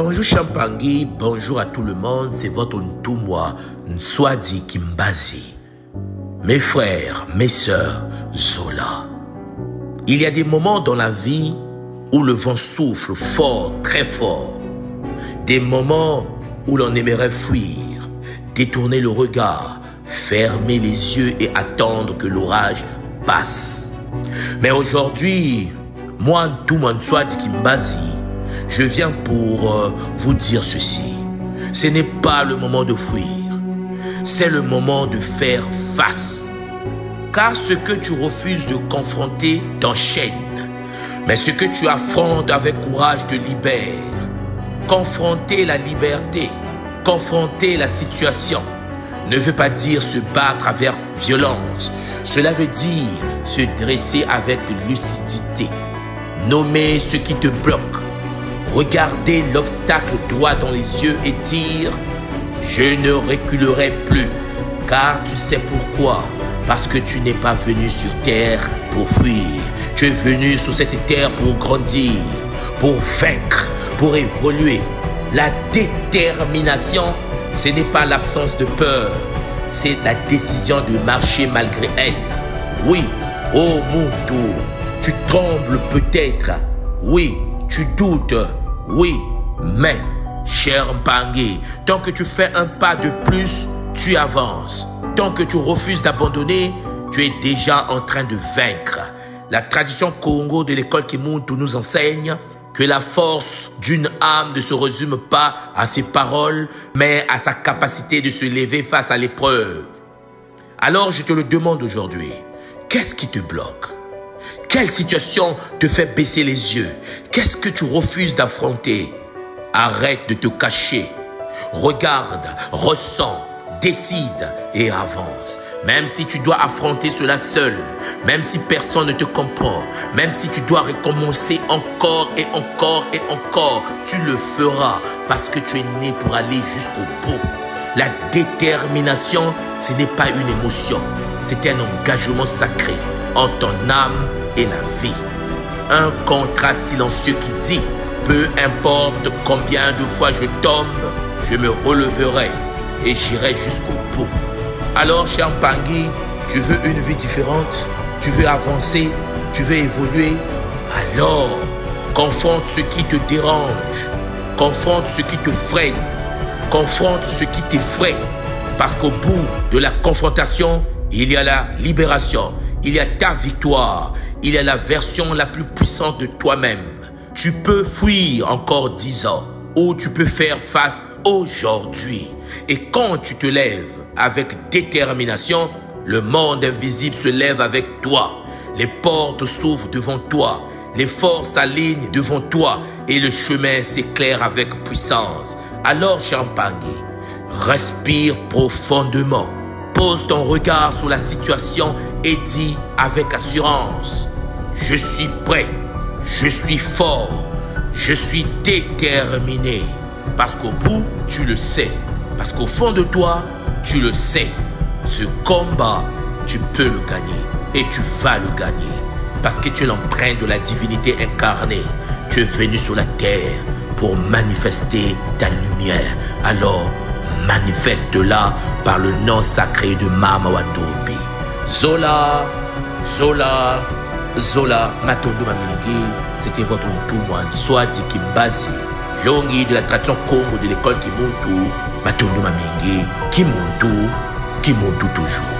Bonjour Champangui, bonjour à tout le monde, c'est votre Ntumwa Nswadi Kimbazi. Mes frères, mes sœurs, Zola. Il y a des moments dans la vie où le vent souffle fort, très fort. Des moments où l'on aimerait fuir, détourner le regard, fermer les yeux et attendre que l'orage passe. Mais aujourd'hui, moi Ntumwa Nswadi Kimbazi, je viens pour vous dire ceci. Ce n'est pas le moment de fuir. C'est le moment de faire face. Car ce que tu refuses de confronter t'enchaîne. Mais ce que tu affrontes avec courage te libère. Confronter la liberté, confronter la situation, ne veut pas dire se battre avec violence. Cela veut dire se dresser avec lucidité. Nommer ce qui te bloque. Regarder l'obstacle droit dans les yeux et dire « Je ne reculerai plus » car tu sais pourquoi. Parce que tu n'es pas venu sur terre pour fuir. Tu es venu sur cette terre pour grandir, pour vaincre, pour évoluer. La détermination, ce n'est pas l'absence de peur. C'est la décision de marcher malgré elle. Oui, oh mon tour, tu trembles peut-être. Oui, tu doutes. Oui, mais, cher Mpangui, tant que tu fais un pas de plus, tu avances. Tant que tu refuses d'abandonner, tu es déjà en train de vaincre. La tradition Congo de l'école Kimuntu nous enseigne que la force d'une âme ne se résume pas à ses paroles, mais à sa capacité de se lever face à l'épreuve. Alors je te le demande aujourd'hui, qu'est-ce qui te bloque? Quelle situation te fait baisser les yeux? Qu'est-ce que tu refuses d'affronter? Arrête de te cacher. Regarde, ressens, décide et avance. Même si tu dois affronter cela seul, même si personne ne te comprend, même si tu dois recommencer encore et encore et encore, tu le feras parce que tu es né pour aller jusqu'au bout. La détermination, ce n'est pas une émotion, c'est un engagement sacré en ton âme et la vie. Un contrat silencieux qui dit « Peu importe combien de fois je tombe, je me releverai et j'irai jusqu'au bout. » Alors, cher Mpangui, tu veux une vie différente? Tu veux avancer? Tu veux évoluer? Alors, confronte ce qui te dérange. Confronte ce qui te freine. Confronte ce qui t'effraie. Parce qu'au bout de la confrontation, il y a la libération. Il y a ta victoire. Il y a la version la plus puissante de toi-même. Tu peux fuir encore 10 ans ou tu peux faire face aujourd'hui. Et quand tu te lèves avec détermination, le monde invisible se lève avec toi. Les portes s'ouvrent devant toi. Les forces s'alignent devant toi et le chemin s'éclaire avec puissance. Alors, cher Mpangui, respire profondément. Pose ton regard sur la situation et dis avec assurance « Je suis prêt, je suis fort, je suis déterminé. » Parce qu'au bout, tu le sais. Parce qu'au fond de toi, tu le sais. Ce combat, tu peux le gagner. Et tu vas le gagner. Parce que tu es l'empreinte de la divinité incarnée. Tu es venu sur la terre pour manifester ta lumière. Alors, manifeste-la par le nom sacré de Mama Wandombi. Zola, Zola, Zola, Matondo Mamingi, c'était votre Ntumwa Nswadi Kimbazi, Longi de la tradition Congo de l'école Kimuntu, Matondo Mamingi, Kimuntu toujours.